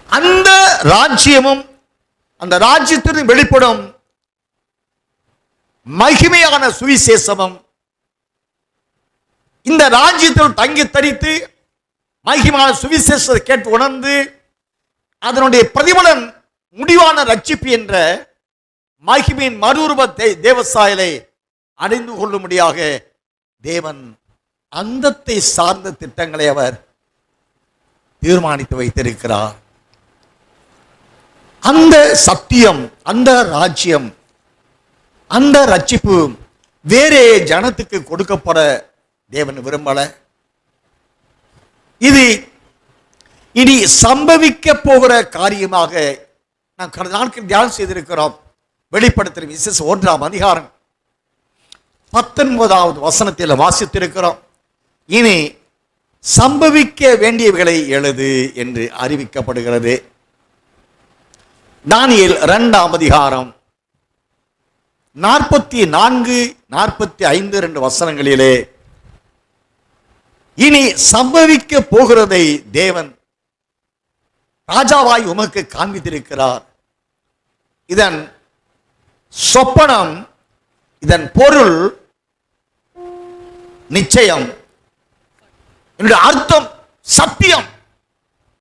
அந்த ராஜ்யமும் அந்த ராஜ்யத்திலிருந்து வெளிப்படும் மகிமையான சுவிசேஷமும் இந்த ராஜ்யத்தில் தங்கி தரித்து மகிமையான சுவிசேஷத்தை கேட்டு உணர்ந்து அதனுடைய பிரதிபலன் முடிவான ரட்சிப்பு என்ற மகிமையின் மறுரூபத்தை தேவசாயலை அடைந்து கொள்ளும்படியாக தேவன் அந்தத்தை சார்ந்த திட்டங்களை அவர் தீர்மானித்து வைத்திருக்கிறார். அந்த சத்தியம், அந்த ராஜ்யம், அந்த ரட்சிப்பு வேறே ஜனத்துக்கு கொடுக்கப்பட தேவன் விரும்பல. இது இனி சம்பவிக்க போகிற காரியமாக நாம் கடந்த நாட்கள் தியானம் செய்திருக்கிறோம். வெளிப்படுத்தும் விசேஷ 1ஆம் அதிகாரம் 19வது வசனத்தில் வாசித்திருக்கிறோம். இனி சம்பவிக்க வேண்டியவைகளை எழுது என்று அறிவிக்கப்படுகிறது. தானியேல் 2ஆம் அதிகாரம் 44, 45 2 வசனங்களிலே இனி சம்பவிக்க போகிறதை தேவன் ராஜாவாய் உமக்கு காண்பித்திருக்கிறார். இதன் சொப்பனம், இதன் பொருள் நிச்சயம், என்னுடைய அர்த்தம் சத்தியம்.